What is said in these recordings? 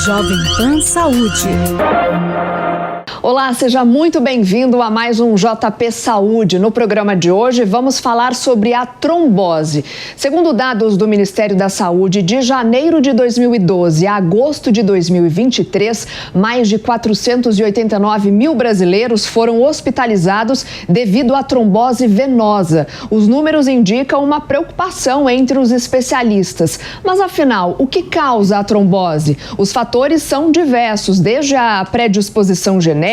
Jovem Pan Saúde. Olá, seja muito bem-vindo a mais um JP Saúde. No programa de hoje, vamos falar sobre a trombose. Segundo dados do Ministério da Saúde, de janeiro de 2012 a agosto de 2023, mais de 489 mil brasileiros foram hospitalizados devido à trombose venosa. Os números indicam uma preocupação entre os especialistas. Mas, afinal, o que causa a trombose? Os fatores são diversos, desde a predisposição genética,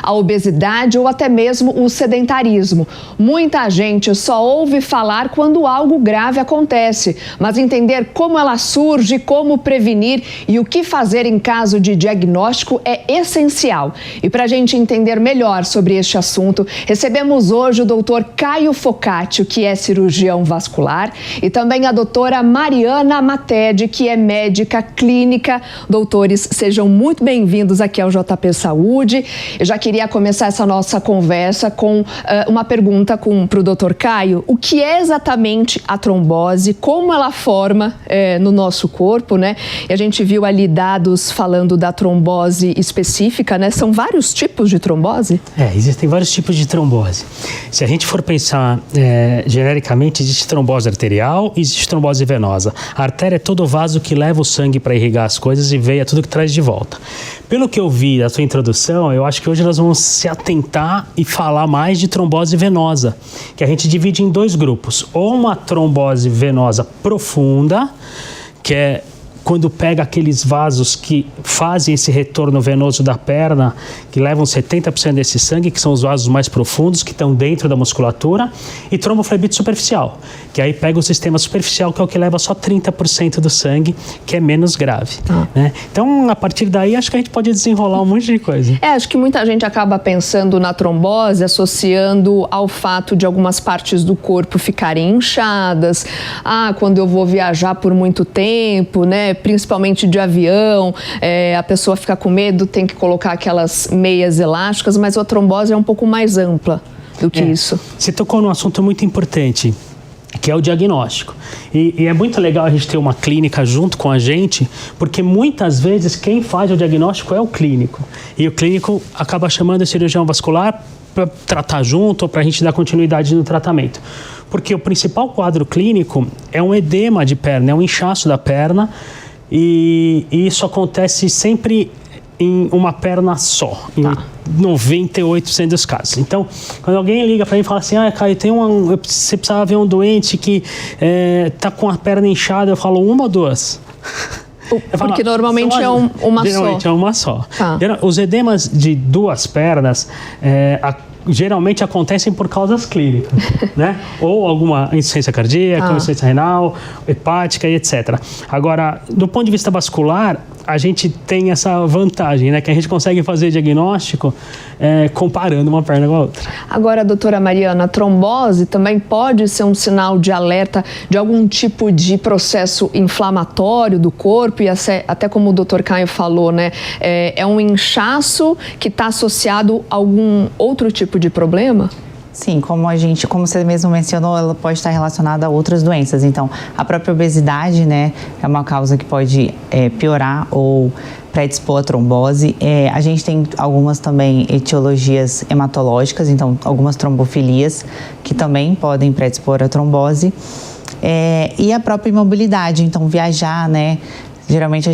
a obesidade ou até mesmo o sedentarismo. Muita gente só ouve falar quando algo grave acontece, mas entender como ela surge, como prevenir e o que fazer em caso de diagnóstico é essencial. E para a gente entender melhor sobre este assunto, recebemos hoje o Dr. Caio Focaccio, que é cirurgião vascular, e também a doutora Mariana Matede, que é médica clínica. Doutores, sejam muito bem-vindos aqui ao JP Saúde. Eu já queria começar essa nossa conversa com uma pergunta para o Dr. Caio. O que é exatamente a trombose? Como ela forma no nosso corpo, né? E a gente viu ali dados falando da trombose específica, né? São vários tipos de trombose? Existem vários tipos de trombose. Se a gente for pensar genericamente, existe trombose arterial e existe trombose venosa. A artéria é todo o vaso que leva o sangue para irrigar as coisas e veia tudo que traz de volta. Pelo que eu vi da sua introdução, eu acho que hoje nós vamos se atentar e falar mais de trombose venosa, que a gente divide em dois grupos. Ou uma trombose venosa profunda, que é quando pega aqueles vasos que fazem esse retorno venoso da perna, que levam 70% desse sangue, que são os vasos mais profundos, que estão dentro da musculatura, e tromboflebite superficial, que aí pega o sistema superficial, que é o que leva só 30% do sangue, que é menos grave. Né? Então, a partir daí, acho que a gente pode desenrolar um monte de coisa. Acho que muita gente acaba pensando na trombose, associando ao fato de algumas partes do corpo ficarem inchadas. Quando eu vou viajar por muito tempo, né? Principalmente de avião, a pessoa fica com medo, tem que colocar aquelas meias elásticas, mas a trombose é um pouco mais ampla do que isso. Você tocou num assunto muito importante, que é o diagnóstico. E é muito legal a gente ter uma clínica junto com a gente, porque muitas vezes quem faz o diagnóstico é o clínico. E o clínico acaba chamando o cirurgião vascular para tratar junto ou para a gente dar continuidade no tratamento. Porque o principal quadro clínico é um edema de perna, é um inchaço da perna, e isso acontece sempre em uma perna só, em 98% dos casos. Então, quando alguém liga para mim e fala assim, Caio, você precisava ver um doente que está com a perna inchada, eu falo uma ou duas? Porque normalmente é uma só. Geralmente é uma só. Os edemas de duas pernas geralmente acontecem por causas clínicas, né? Ou alguma insuficiência cardíaca, insuficiência renal, hepática e etc. Agora, do ponto de vista vascular, a gente tem essa vantagem, né? Que a gente consegue fazer diagnóstico comparando uma perna com a outra. Agora, doutora Mariana, a trombose também pode ser um sinal de alerta de algum tipo de processo inflamatório do corpo, e até como o doutor Caio falou, né? É um inchaço que está associado a algum outro tipo de problema? Sim, como você mesmo mencionou, ela pode estar relacionada a outras doenças. Então, a própria obesidade, né, é uma causa que pode piorar ou predispor a trombose. A gente tem algumas também etiologias hematológicas, então algumas trombofilias que também podem predispor a trombose. E a própria imobilidade, então viajar, né? Geralmente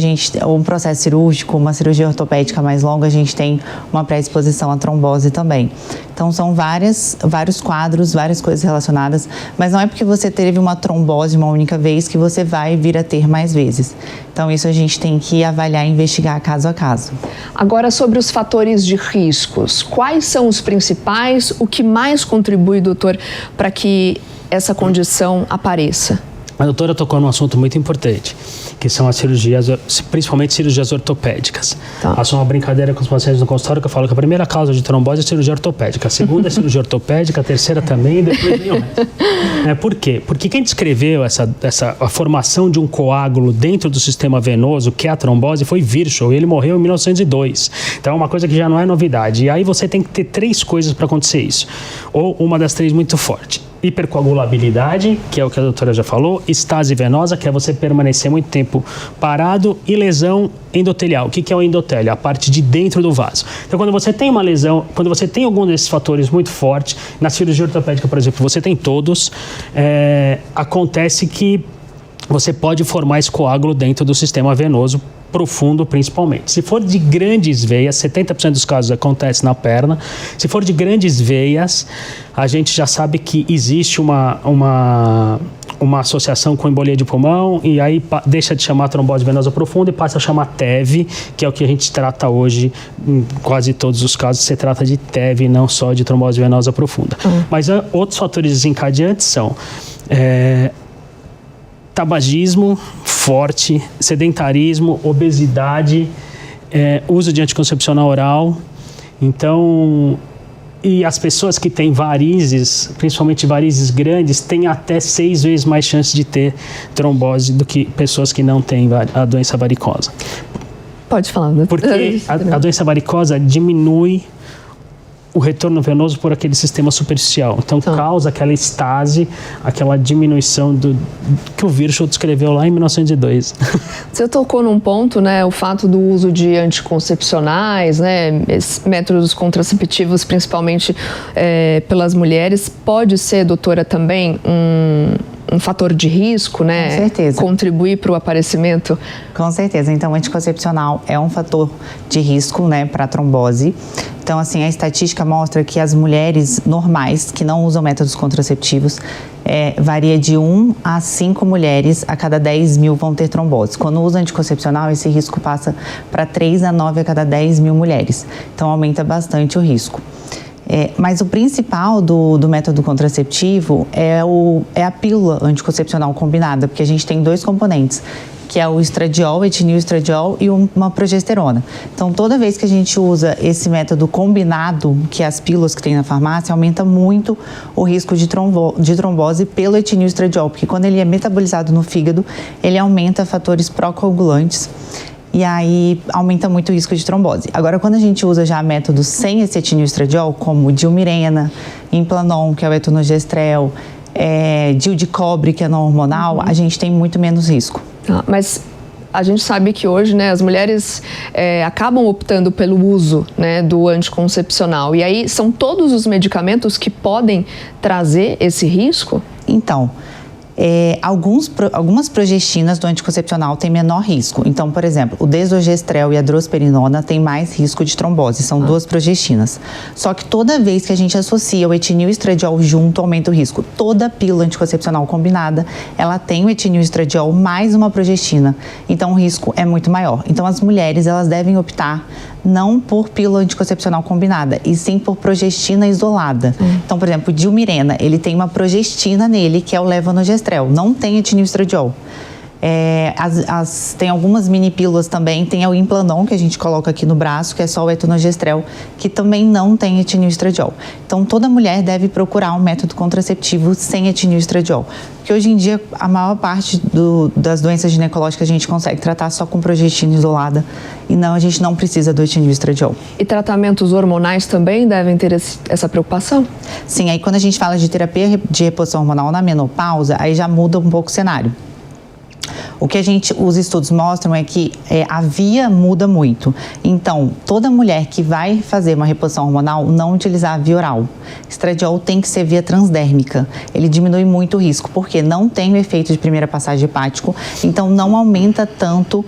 um processo cirúrgico, uma cirurgia ortopédica mais longa, a gente tem uma predisposição à trombose também. Então são vários quadros, várias coisas relacionadas, mas não é porque você teve uma trombose uma única vez que você vai vir a ter mais vezes. Então isso a gente tem que avaliar e investigar caso a caso. Agora, sobre os fatores de riscos, quais são os principais, o que mais contribui, doutor, para que essa condição apareça? A doutora tocou num assunto muito importante, que são as cirurgias, principalmente cirurgias ortopédicas. Faço uma brincadeira com os pacientes no consultório que eu falo que a primeira causa de trombose é a cirurgia ortopédica, a segunda é a cirurgia ortopédica, a terceira também, e depois vem o resto. Por quê? Porque quem descreveu a formação de um coágulo dentro do sistema venoso, que é a trombose, foi Virchow, e ele morreu em 1902. Então é uma coisa que já não é novidade. E aí você tem que ter três coisas para acontecer isso, ou uma das três muito forte. hipercoagulabilidade, que é o que a doutora já falou, estase venosa, que é você permanecer muito tempo parado, e lesão endotelial. O que é o endotélio? A parte de dentro do vaso. Então, quando você tem uma lesão, quando você tem algum desses fatores muito fortes, na cirurgia ortopédica, por exemplo, você tem todos, acontece que você pode formar esse coágulo dentro do sistema venoso profundo, principalmente. Se for de grandes veias, 70% dos casos acontece na perna. Se for de grandes veias, a gente já sabe que existe uma associação com embolia de pulmão, e aí deixa de chamar trombose venosa profunda e passa a chamar TEV, que é o que a gente trata hoje. Em quase todos os casos você trata de TEV, não só de trombose venosa profunda. Mas outros fatores desencadeantes são tabagismo forte, sedentarismo, obesidade, uso de anticoncepcional oral. Então, e as pessoas que têm varizes, principalmente varizes grandes, têm até 6 vezes mais chance de ter trombose do que pessoas que não têm a doença varicosa. Pode falar, né? Porque a doença varicosa diminui o retorno venoso por aquele sistema superficial. Então, causa aquela estase, aquela diminuição que o Virchow descreveu lá em 1902. Você tocou num ponto, né, o fato do uso de anticoncepcionais, né, esses métodos contraceptivos, principalmente pelas mulheres, pode ser, doutora, também um fator de risco, né? Com certeza. Contribuir para o aparecimento? Com certeza. Então, o anticoncepcional é um fator de risco, né, para a trombose. Então, assim, a estatística mostra que as mulheres normais que não usam métodos contraceptivos varia de 1 a 5 mulheres a cada 10 mil vão ter trombose. Quando usa anticoncepcional, esse risco passa para 3 a 9 a cada 10 mil mulheres. Então, aumenta bastante o risco. Mas o principal do método contraceptivo é a pílula anticoncepcional combinada, porque a gente tem 2 componentes, que é o estradiol, etililestradiol e uma progesterona. Então, toda vez que a gente usa esse método combinado, que é as pílulas que tem na farmácia, aumenta muito o risco de trombose pelo etililestradiol, porque quando ele é metabolizado no fígado, ele aumenta fatores pró-coagulantes, e aí aumenta muito o risco de trombose. Agora, quando a gente usa já métodos sem esse etililestradiol, como Dilmirena, Implanon, que é o etonogestrel, Dil de cobre, que é não hormonal, a gente tem muito menos risco. Mas a gente sabe que hoje, né, as mulheres acabam optando pelo uso, né, do anticoncepcional. E aí, são todos os medicamentos que podem trazer esse risco? Então, algumas progestinas do anticoncepcional têm menor risco. Então, por exemplo, o desogestrel e a drosperinona têm mais risco de trombose, são 2 progestinas. Só que toda vez que a gente associa o etililestradiol junto, aumenta o risco. Toda pílula anticoncepcional combinada, ela tem o etililestradiol mais uma progestina. Então, o risco é muito maior. Então, as mulheres, elas devem optar não por pílula anticoncepcional combinada, e sim por progestina isolada. Então, por exemplo, o Dilmirena, ele tem uma progestina nele, que é o levonorgestrel, não tem etililestradiol. Tem algumas mini pílulas também, tem o Implanon, que a gente coloca aqui no braço, que é só o etonogestrel, que também não tem etililestradiol. Então, toda mulher deve procurar um método contraceptivo sem etililestradiol, porque hoje em dia a maior parte das doenças ginecológicas a gente consegue tratar só com progestina isolada, e não, a gente não precisa do etililestradiol. E tratamentos hormonais também devem ter essa preocupação? Sim, aí quando a gente fala de terapia de reposição hormonal na menopausa, aí já muda um pouco o cenário. O que os estudos mostram é que a via muda muito. Então, toda mulher que vai fazer uma reposição hormonal, não utilizar a via oral. Estradiol tem que ser via transdérmica. Ele diminui muito o risco, porque não tem o efeito de primeira passagem hepático, então não aumenta tanto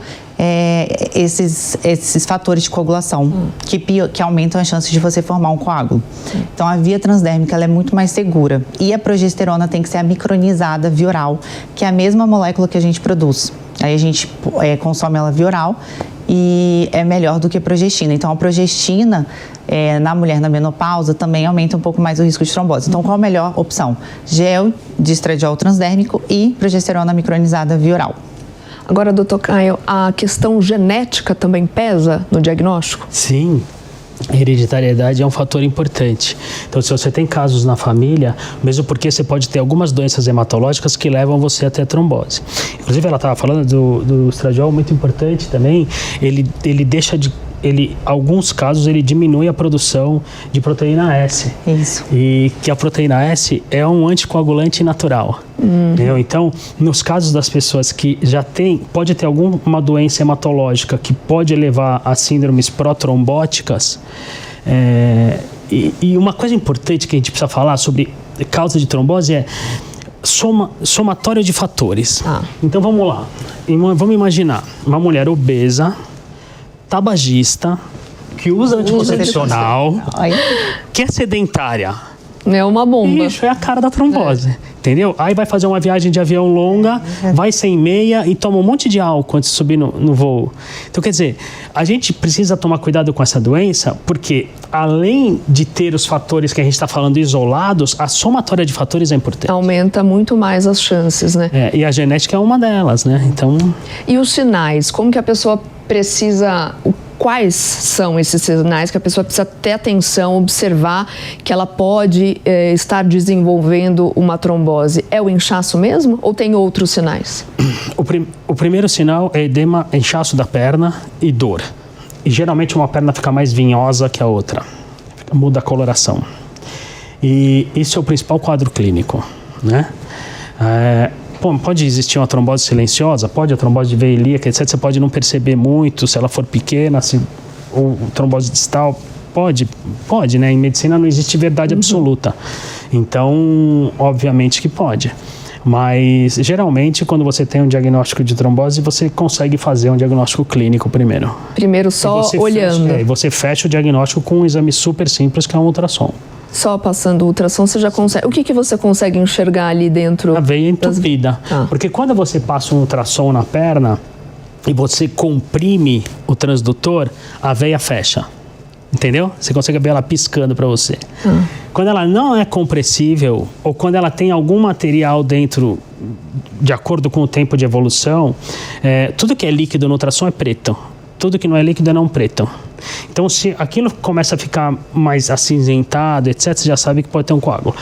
esses fatores de coagulação que aumentam a chance de você formar um coágulo. Então, a via transdérmica ela é muito mais segura. E a progesterona tem que ser a micronizada via oral, que é a mesma molécula que a gente produz. Aí a gente consome ela via oral e é melhor do que a progestina. Então, a progestina na mulher na menopausa também aumenta um pouco mais o risco de trombose. Então, qual a melhor opção? Gel de estradiol transdérmico e progesterona micronizada via oral. Agora, doutor Caio, a questão genética também pesa no diagnóstico? Sim. A hereditariedade é um fator importante. Então, se você tem casos na família, mesmo porque você pode ter algumas doenças hematológicas que levam você a ter trombose. Inclusive, ela estava falando do estradiol, muito importante também, ele deixa de alguns casos, ele diminui a produção de proteína S. Isso. E que a proteína S é um anticoagulante natural. Entendeu? Então, nos casos das pessoas que já pode ter alguma doença hematológica que pode levar a síndromes protrombóticas, e uma coisa importante que a gente precisa falar sobre causa de trombose é somatório de fatores. Então, vamos lá. Vamos imaginar uma mulher obesa, tabagista, que usa anticoncepcional, que é sedentária. É uma bomba. Isso é a cara da trombose, entendeu? Aí vai fazer uma viagem de avião longa, vai sem meia e toma um monte de álcool antes de subir no voo. Então, quer dizer, a gente precisa tomar cuidado com essa doença, porque além de ter os fatores que a gente está falando isolados, a somatória de fatores é importante. Aumenta muito mais as chances, né? E a genética é uma delas, né? Então... E os sinais? Como que a pessoa precisa... Quais são esses sinais que a pessoa precisa ter atenção, observar que ela pode estar desenvolvendo uma trombose? É o inchaço mesmo ou tem outros sinais? O primeiro sinal é edema, inchaço da perna e dor. E geralmente uma perna fica mais vinhosa que a outra. Muda a coloração. E isso é o principal quadro clínico, né? Pode existir uma trombose silenciosa, pode a trombose de veia ilíaca, etc. Você pode não perceber muito se ela for pequena, ou trombose distal, pode, né? Em medicina não existe verdade absoluta. Então, obviamente que pode. Mas, geralmente, quando você tem um diagnóstico de trombose, você consegue fazer um diagnóstico clínico primeiro. Primeiro só olhando. E você fecha o diagnóstico com um exame super simples, que é um ultrassom. Só passando o ultrassom você já consegue... O que você consegue enxergar ali dentro? A veia entupida. Porque quando você passa um ultrassom na perna e você comprime o transdutor, a veia fecha. Entendeu? Você consegue ver ela piscando para você. Quando ela não é compressível, ou quando ela tem algum material dentro, de acordo com o tempo de evolução, tudo que é líquido no ultrassom é preto. Tudo que não é líquido é não preto. Então, se aquilo começa a ficar mais acinzentado, etc., você já sabe que pode ter um coágulo.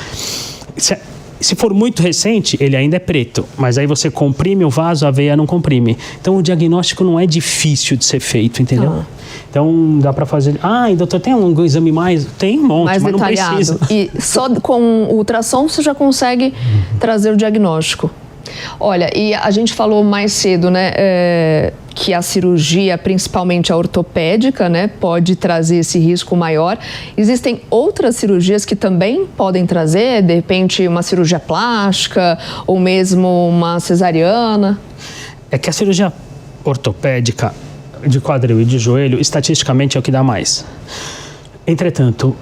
Se for muito recente, ele ainda é preto, mas aí você comprime o vaso, a veia não comprime. Então, o diagnóstico não é difícil de ser feito, entendeu? Então, dá para fazer... e doutor, tem algum exame mais? Tem um monte, mais mas detalhado. Não precisa. E só com o ultrassom você já consegue trazer o diagnóstico. Olha, e a gente falou mais cedo, né, que a cirurgia, principalmente a ortopédica, né, pode trazer esse risco maior. Existem outras cirurgias que também podem trazer, de repente, uma cirurgia plástica ou mesmo uma cesariana? É que a cirurgia ortopédica de quadril e de joelho, estatisticamente, é o que dá mais. Entretanto,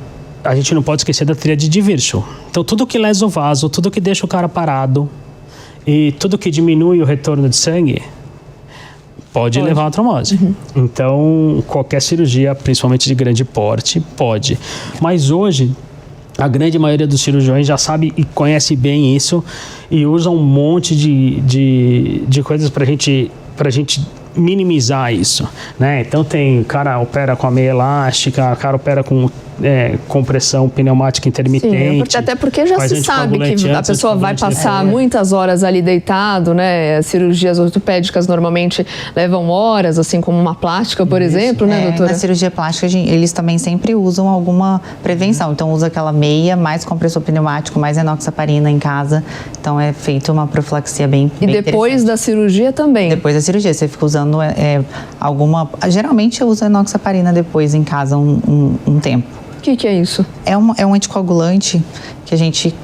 a gente não pode esquecer da tríade de Virchow. Então, tudo que lesa o vaso, tudo que deixa o cara parado, e tudo que diminui o retorno de sangue pode levar a uma trombose. Então, qualquer cirurgia, principalmente de grande porte, pode. Mas hoje, a grande maioria dos cirurgiões já sabe e conhece bem isso e usa um monte de coisas para a gente minimizar isso, né? Então o cara opera com a meia elástica, o cara opera com compressão pneumática intermitente. Sim, até porque já se sabe que a pessoa vai passar muitas horas ali deitado, né? As cirurgias ortopédicas normalmente levam horas, assim como uma plástica, por exemplo, né, doutora? Na cirurgia plástica, eles também sempre usam alguma prevenção. Então, usa aquela meia, mais compressor pneumático, mais enoxaparina em casa. Então, é feita uma profilaxia bem E depois da cirurgia também? Depois da cirurgia, você fica usando alguma... Geralmente, eu uso enoxaparina depois em casa um tempo. O que é isso? É um anticoagulante que a gente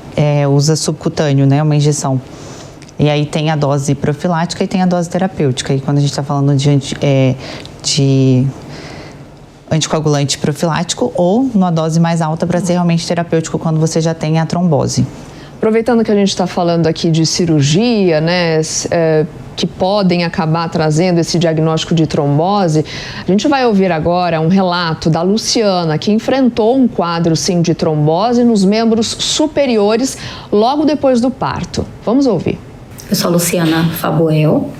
usa subcutâneo, né? Uma injeção. E aí tem a dose profilática e tem a dose terapêutica. E quando a gente está falando de anticoagulante profilático ou numa dose mais alta para ser realmente terapêutico quando você já tem a trombose. Aproveitando que a gente está falando aqui de cirurgia, né, que podem acabar trazendo esse diagnóstico de trombose, a gente vai ouvir agora um relato da Luciana, que enfrentou um quadro, sim, de trombose nos membros superiores logo depois do parto. Vamos ouvir. Eu sou a Luciana Fabuel.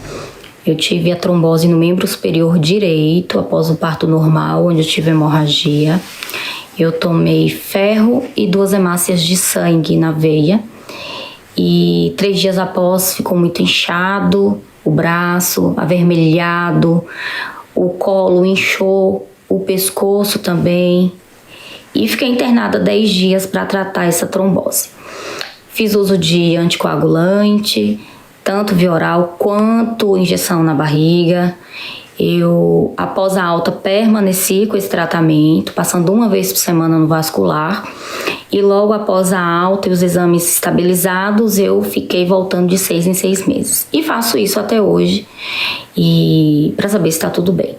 Eu tive a trombose no membro superior direito após o parto normal, onde eu tive hemorragia. Eu tomei ferro e 2 hemácias de sangue na veia. E 3 dias após ficou muito inchado, o braço avermelhado, o colo inchou, o o pescoço também. E fiquei internada 10 dias para tratar essa trombose. Fiz uso de anticoagulante, tanto via oral quanto injeção na barriga. Eu, após a alta, permaneci com esse tratamento, passando uma vez por semana no vascular. E logo após a alta e os exames estabilizados, eu fiquei voltando de 6 em 6 meses. E faço isso até hoje, e para saber se está tudo bem.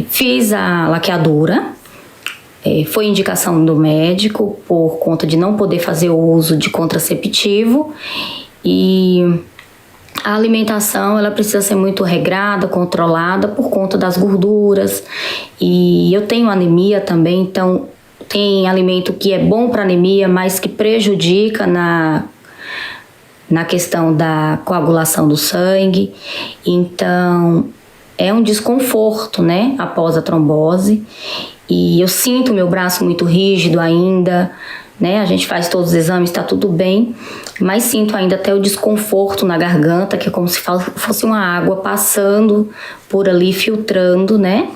Fiz a laqueadura, foi indicação do médico por conta de não poder fazer o uso de contraceptivo. E a alimentação, ela precisa ser muito regrada, controlada por conta das gorduras. E eu tenho anemia também, então tem alimento que é bom para anemia, mas que prejudica na questão da coagulação do sangue. Então, é um desconforto, né, após a trombose. E eu sinto meu braço muito rígido ainda, né? A gente faz todos os exames, está tudo bem, mas sinto ainda até o desconforto na garganta, que é como se fosse uma água passando por ali, filtrando, né?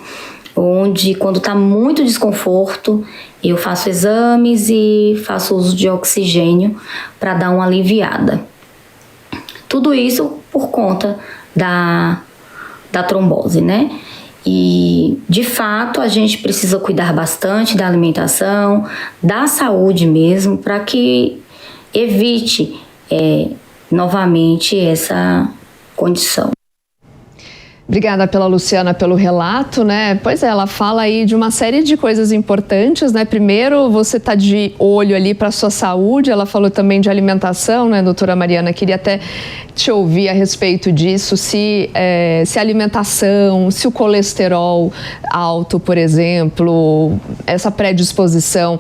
Onde, quando está muito desconforto, eu faço exames e faço uso de oxigênio para dar uma aliviada. Tudo isso por conta da trombose, né? E, de fato, a gente precisa cuidar bastante da alimentação, da saúde mesmo, para que evite novamente essa condição. Obrigada pela Luciana pelo relato, né? Pois é, ela fala aí de uma série de coisas importantes, né? Primeiro, você está de olho ali para a sua saúde. Ela falou também de alimentação, né, doutora Mariana? Queria até te ouvir a respeito disso, se a alimentação, se o colesterol alto, por exemplo, essa predisposição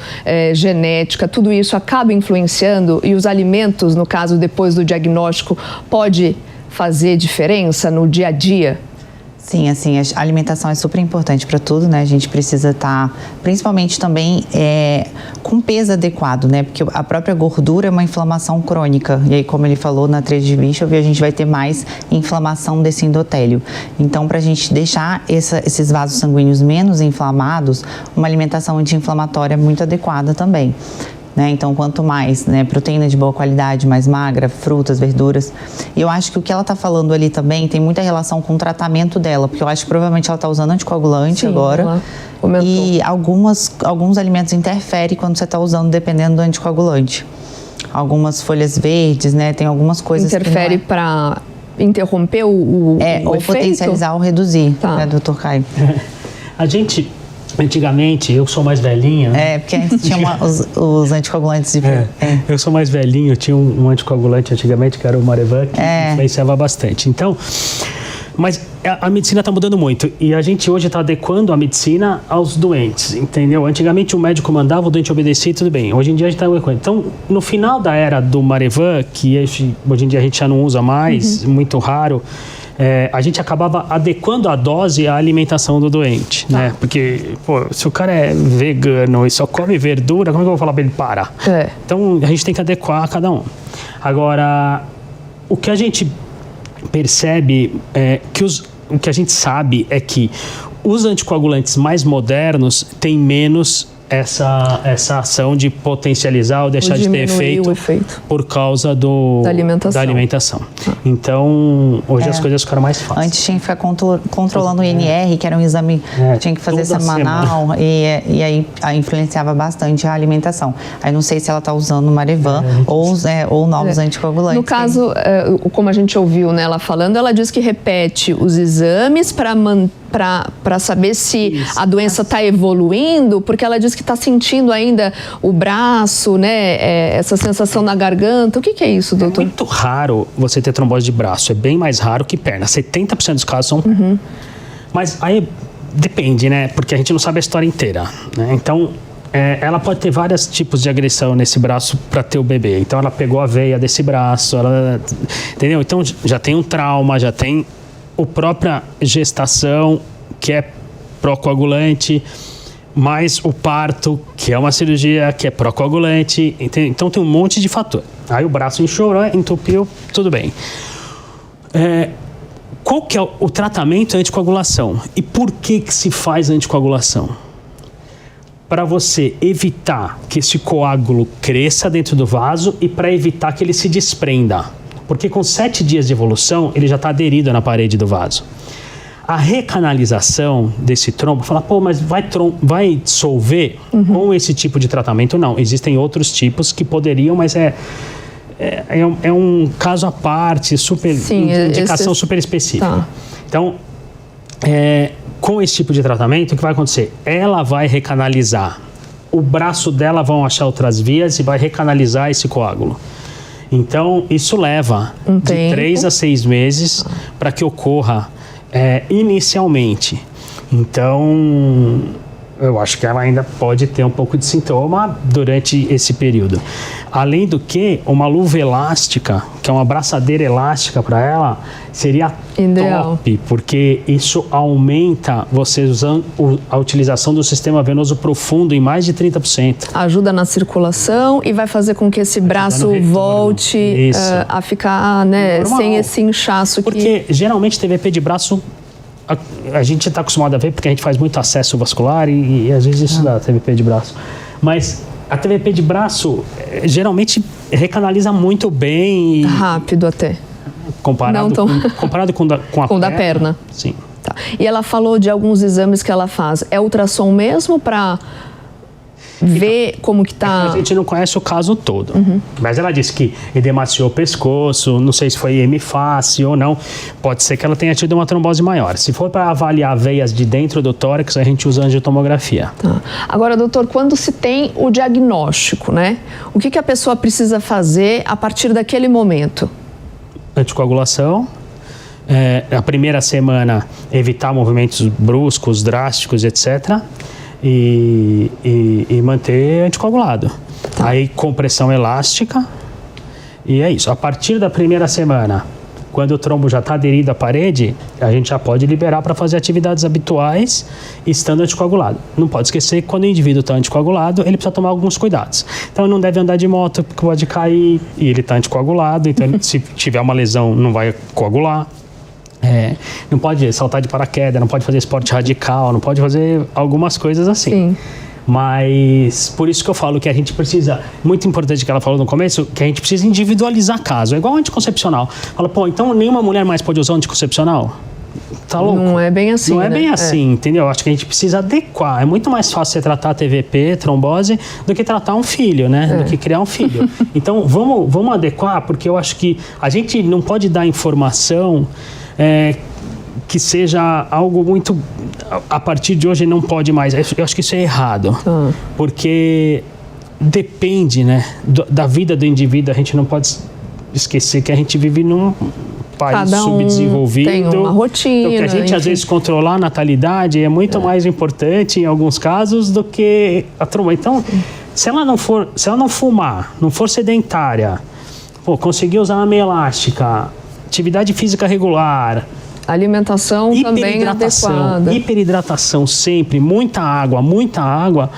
genética, tudo isso acaba influenciando, e os alimentos, no caso, depois do diagnóstico, pode fazer diferença no dia a dia? Sim, assim, a alimentação é super importante para tudo, né? A gente precisa estar, principalmente também, com peso adequado, né? Porque a própria gordura é uma inflamação crônica. E aí, como ele falou na tríade de Bischoff, a gente vai ter mais inflamação desse endotélio. Então, para a gente deixar esses vasos sanguíneos menos inflamados, uma alimentação anti-inflamatória é muito adequada também. Né? Então, quanto mais, né, proteína de boa qualidade, mais magra, frutas, verduras. E eu acho que o que ela está falando ali também tem muita relação com o tratamento dela, porque eu acho que provavelmente ela está usando anticoagulante. Sim, agora. E alguns alimentos interferem quando você está usando, dependendo do anticoagulante. Algumas folhas verdes, né? Tem algumas coisas interfere que para interromper o ou efeito? Potencializar ou reduzir, tá, né, doutor Caio? A gente... Antigamente, eu sou mais velhinho. Porque antes tinha os anticoagulantes de... Eu sou mais velhinho, tinha um anticoagulante antigamente, que era o Marevan, que influenciava bastante. Então, mas a medicina está mudando muito, e a gente hoje está adequando a medicina aos doentes, entendeu? Antigamente o médico mandava, o doente obedecia e tudo bem. Hoje em dia a gente está adequando. Então, no final da era do Marevan, que hoje em dia a gente já não usa mais, muito raro, a gente acabava adequando a dose à alimentação do doente, né? Porque, se o cara é vegano e só come verdura, como é que eu vou falar para ele parar? Então, a gente tem que adequar a cada um. Agora, o que a gente percebe o que a gente sabe é que os anticoagulantes mais modernos têm menos essa ação de potencializar ou deixar de ter efeito por causa da alimentação. Então, hoje as coisas ficaram mais fáceis. Antes tinha que ficar controlando o INR, que era um exame que tinha que fazer semanal, e aí influenciava bastante a alimentação. Aí não sei se ela está usando Marevan ou novos anticoagulantes. No caso, como a gente ouviu, né, ela falando, ela diz que repete os exames para saber se a doença está evoluindo, porque ela diz que está sentindo ainda o braço, né, essa sensação na garganta. O que é isso, doutor? É muito raro você ter trombose de braço, é bem mais raro que perna. 70% dos casos são perna. Mas aí depende, né, porque a gente não sabe a história inteira, né? Então, ela pode ter vários tipos de agressão nesse braço para ter o bebê. Então, ela pegou a veia desse braço, entendeu? Então, já tem um trauma, já tem a própria gestação, que é pró-coagulante, mais o parto, que é uma cirurgia que é pró-coagulante. Então tem um monte de fator. Aí o braço inchou, entupiu, tudo bem. qual que é o tratamento anticoagulação? E por que se faz anticoagulação? Para você evitar que esse coágulo cresça dentro do vaso e para evitar que ele se desprenda. Porque com 7 dias de evolução, ele já está aderido na parede do vaso. A recanalização desse trombo, fala, pô, mas vai dissolver com esse tipo de tratamento? Não, existem outros tipos que poderiam, mas é um caso à parte, indicação super específica. Tá. Então, com esse tipo de tratamento, o que vai acontecer? Ela vai recanalizar. O braço dela vão achar outras vias e vai recanalizar esse coágulo. Então, isso leva de 3 a 6 meses para que ocorra inicialmente. Então, eu acho que ela ainda pode ter um pouco de sintoma durante esse período. Além do que, uma luva elástica, que é uma abraçadeira elástica para ela, seria ideal. Top, porque isso aumenta você usando a utilização do sistema venoso profundo em mais de 30%. Ajuda na circulação e vai fazer com que esse braço volte a ficar, né, sem esse inchaço. Porque geralmente TVP de braço a gente está acostumado a ver porque a gente faz muito acesso vascular e às vezes isso dá TVP de braço. Mas a TVP de braço geralmente recanaliza muito bem. Rápido até. Comparado com a da perna. Sim. Tá. E ela falou de alguns exames que ela faz. É ultrassom mesmo para ver como que tá? A gente não conhece o caso todo. Mas ela disse que edemaciou o pescoço, não sei se foi hemifácie ou não. Pode ser que ela tenha tido uma trombose maior. Se for para avaliar veias de dentro do tórax, a gente usa angiotomografia. Tá. Agora, doutor, quando se tem o diagnóstico, né? O que a pessoa precisa fazer a partir daquele momento? Anticoagulação. A primeira semana, evitar movimentos bruscos, drásticos, etc., e manter anticoagulado. Tá. Aí compressão elástica e é isso. A partir da primeira semana, quando o trombo já está aderido à parede, a gente já pode liberar para fazer atividades habituais estando anticoagulado. Não pode esquecer que quando o indivíduo está anticoagulado, ele precisa tomar alguns cuidados. Então ele não deve andar de moto porque pode cair e ele está anticoagulado, então se tiver uma lesão não vai coagular. Não pode saltar de paraquedas, não pode fazer esporte radical, não pode fazer algumas coisas assim. Sim. Mas por isso que eu falo que a gente precisa, muito importante que ela falou no começo, que a gente precisa individualizar caso. É igual anticoncepcional. Fala, pô, então nenhuma mulher mais pode usar anticoncepcional? Tá louco? Não é bem assim, Não é bem assim, entendeu? Acho que a gente precisa adequar. É muito mais fácil você tratar TVP, trombose, do que tratar um filho, né? Do que criar um filho. Então, vamos adequar, porque eu acho que a gente não pode dar informação que seja algo muito... A partir de hoje não pode mais. Eu acho que isso é errado. Porque depende, né, da vida do indivíduo. A gente não pode esquecer que a gente vive num país subdesenvolvido. Tem uma rotina. Então, que a gente, às vezes, controlar a natalidade é muito mais importante, em alguns casos, do que a trombose. Então, se ela não fumar, não for sedentária, conseguir usar uma meia elástica, atividade física regular, alimentação também adequada. Hiperidratação sempre, muita água.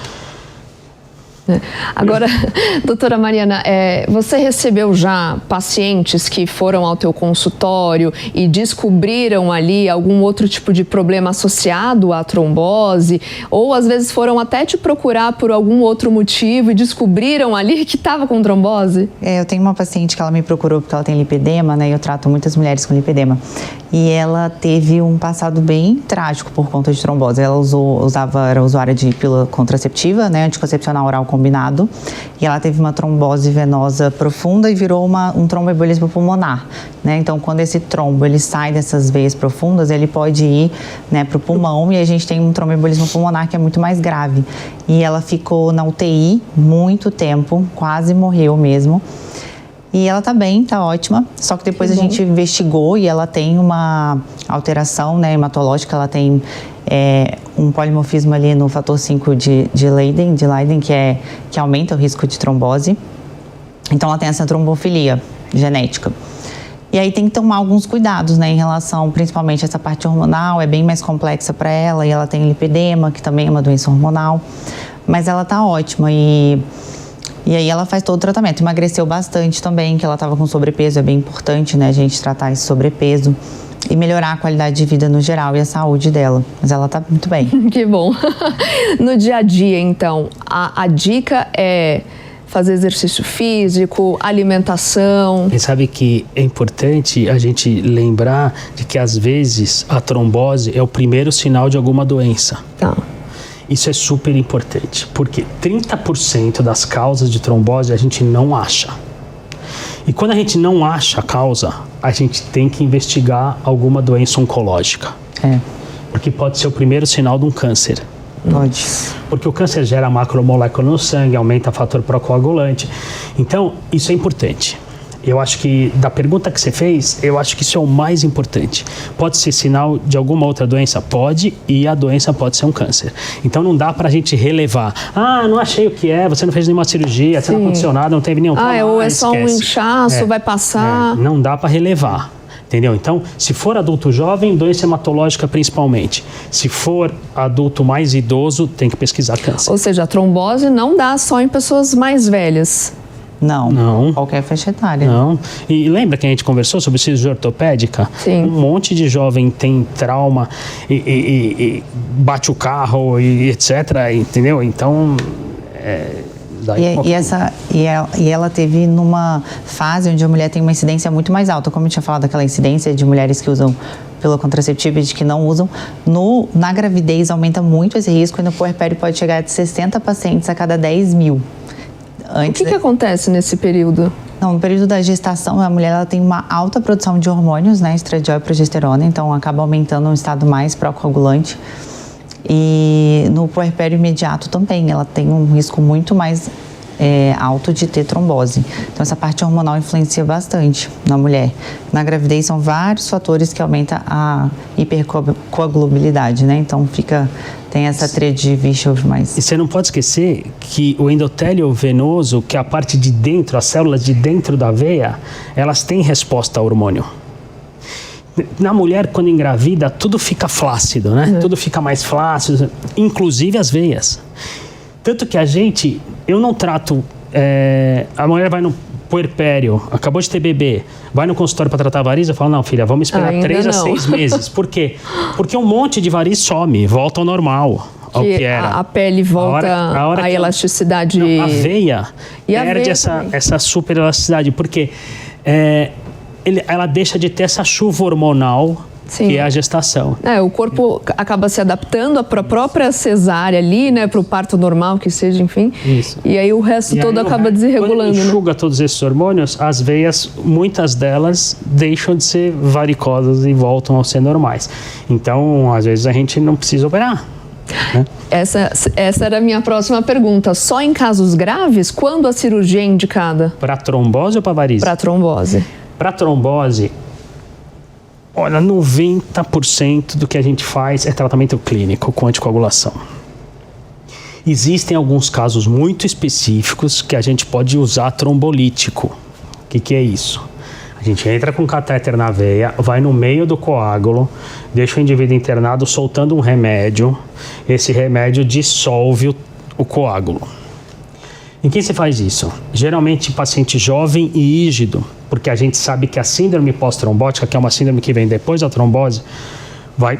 Agora, doutora Mariana, você recebeu já pacientes que foram ao teu consultório e descobriram ali algum outro tipo de problema associado à trombose? Ou às vezes foram até te procurar por algum outro motivo e descobriram ali que estava com trombose? Eu tenho uma paciente que ela me procurou porque ela tem lipedema, né? Eu trato muitas mulheres com lipedema. E ela teve um passado bem trágico por conta de trombose. Ela era usuária de pílula contraceptiva, né? Anticoncepcional oral combinado, e ela teve uma trombose venosa profunda e virou um tromboembolismo pulmonar, né? Então, quando esse trombo ele sai dessas veias profundas, ele pode ir, né, para o pulmão, e a gente tem um tromboembolismo pulmonar que é muito mais grave. E ela ficou na UTI muito tempo, quase morreu mesmo. E ela tá bem, tá ótima, só que depois a gente investigou e ela tem uma alteração, né, hematológica, ela tem um polimorfismo ali no fator 5 de Leiden, que aumenta o risco de trombose. Então ela tem essa trombofilia genética. E aí tem que tomar alguns cuidados, né, em relação, principalmente essa parte hormonal, é bem mais complexa para ela, e ela tem lipedema, que também é uma doença hormonal, mas ela tá ótima e aí ela faz todo o tratamento, emagreceu bastante também, que ela estava com sobrepeso, é bem importante, né, a gente tratar esse sobrepeso. e melhorar a qualidade de vida no geral e a saúde dela. Mas ela tá muito bem. Que bom. No dia a dia, então, a dica é fazer exercício físico, alimentação. E sabe que é importante a gente lembrar de que às vezes a trombose é o primeiro sinal de alguma doença. Tá. Isso é super importante, porque 30% das causas de trombose a gente não acha. E quando a gente não acha a causa, a gente tem que investigar alguma doença oncológica. Porque pode ser o primeiro sinal de um câncer. Pode. Porque o câncer gera macromolécula no sangue, aumenta fator procoagulante. Então, isso é importante. Eu acho que, da pergunta que você fez, eu acho que isso é o mais importante. Pode ser sinal de alguma outra doença? Pode, e a doença pode ser um câncer. Então, não dá pra gente relevar. Ah, não achei o que é, você não fez nenhuma cirurgia, você não aconteceu nada, não teve nenhum trauma. Ou é só um inchaço, vai passar. Não dá pra relevar. Entendeu? Então, se for adulto jovem, doença hematológica principalmente. Se for adulto mais idoso, tem que pesquisar câncer. Ou seja, a trombose não dá só em pessoas mais velhas. Não. Qualquer faixa etária. Não. E lembra que a gente conversou sobre cirurgia ortopédica? Sim. Um monte de jovem tem trauma e bate o carro e etc. Entendeu? Então, E ela teve numa fase onde a mulher tem uma incidência muito mais alta, como eu tinha falado, aquela incidência de mulheres que usam pílula contraceptiva e de que não usam. Na gravidez aumenta muito esse risco e no puerpério pode chegar de 60 pacientes a cada 10 mil. O que acontece nesse período? No período da gestação, a mulher ela tem uma alta produção de hormônios, né, estradiol e progesterona, então acaba aumentando um estado mais procoagulante. E no puerpério imediato também, ela tem um risco muito mais alto de ter trombose. Então, essa parte hormonal influencia bastante na mulher. Na gravidez, são vários fatores que aumentam a hipercoagulabilidade, né? Então, tem essa tríade de Virchow mais. E você não pode esquecer que o endotélio venoso, que é a parte de dentro, as células de dentro da veia, elas têm resposta ao hormônio. Na mulher, quando engravida, tudo fica flácido, né? Tudo fica mais flácido, inclusive as veias. Tanto que eu não trato, a mulher vai no puerpério, acabou de ter bebê, vai no consultório para tratar varizes, eu falo, não filha, vamos esperar 3 a 6 meses. Por quê? Porque um monte de varizes some, volta ao normal. Ao que era. A pele volta à elasticidade. A veia perde essa super elasticidade, porque ela deixa de ter essa chuva hormonal. Sim. Que é a gestação. O corpo acaba se adaptando para a própria cesárea ali, né? Para o parto normal, que seja, enfim. Isso. E aí o resto todo acaba desregulando. Quando enxuga todos esses hormônios, as veias, muitas delas, deixam de ser varicosas e voltam a ser normais. Então, às vezes, a gente não precisa operar. Né? Essa era a minha próxima pergunta. Só em casos graves, quando a cirurgia é indicada? Para trombose ou para varize? Para trombose. Para trombose, olha, 90% do que a gente faz é tratamento clínico com anticoagulação. Existem alguns casos muito específicos que a gente pode usar trombolítico. O que é isso? A gente entra com catéter na veia, vai no meio do coágulo, deixa o indivíduo internado soltando um remédio. Esse remédio dissolve o coágulo. Em quem se faz isso? Geralmente paciente jovem e rígido, porque a gente sabe que a síndrome pós-trombótica, que é uma síndrome que vem depois da trombose, vai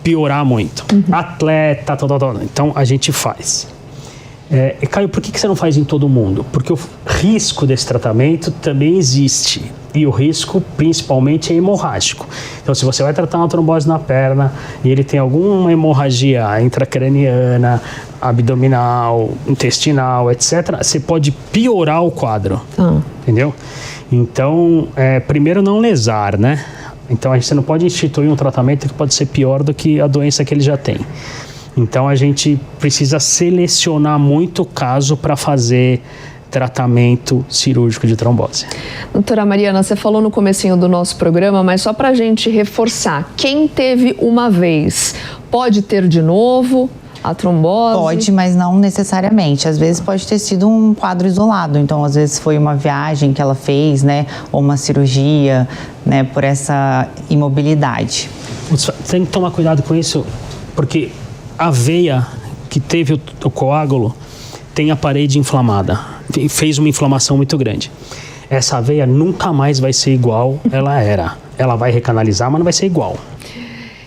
piorar muito. Atleta, então a gente faz. Caio, por que você não faz em todo mundo? Porque o risco desse tratamento também existe. E o risco, principalmente, é hemorrágico. Então, se você vai tratar uma trombose na perna e ele tem alguma hemorragia intracraniana, abdominal, intestinal, etc., você pode piorar o quadro. Entendeu? Então, primeiro, não lesar, né? Então, você não pode instituir um tratamento que pode ser pior do que a doença que ele já tem. Então, a gente precisa selecionar muito o caso para fazer tratamento cirúrgico de trombose. Doutora Mariana, você falou no comecinho do nosso programa, mas só para a gente reforçar, quem teve uma vez, pode ter de novo a trombose? Pode, mas não necessariamente. Às vezes pode ter sido um quadro isolado, então às vezes foi uma viagem que ela fez, né, ou uma cirurgia, né, por essa imobilidade. Tem que tomar cuidado com isso, porque a veia que teve o coágulo tem a parede inflamada, fez uma inflamação muito grande. Essa veia nunca mais vai ser igual ela era. ela vai recanalizar, mas não vai ser igual.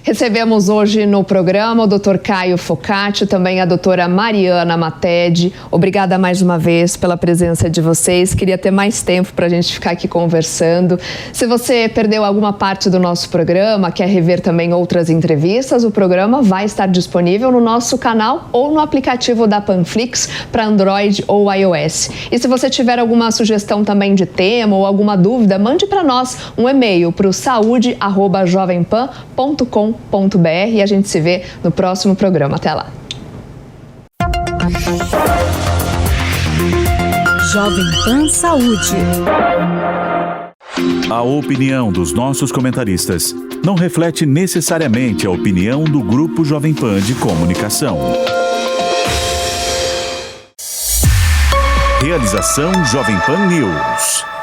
Recebemos hoje no programa o Dr. Caio Focati, também a doutora Mariana Matede. Obrigada mais uma vez pela presença de vocês. Queria ter mais tempo para a gente ficar aqui conversando. Se você perdeu alguma parte do nosso programa, quer rever também outras entrevistas, o programa vai estar disponível no nosso canal ou no aplicativo da Panflix para Android ou iOS. E se você tiver alguma sugestão também de tema ou alguma dúvida, mande para nós um e-mail para o saude@jovempan.com.br e a gente se vê no próximo programa. Até lá. Jovem Pan Saúde. A opinião dos nossos comentaristas não reflete necessariamente a opinião do Grupo Jovem Pan de Comunicação. Realização Jovem Pan News.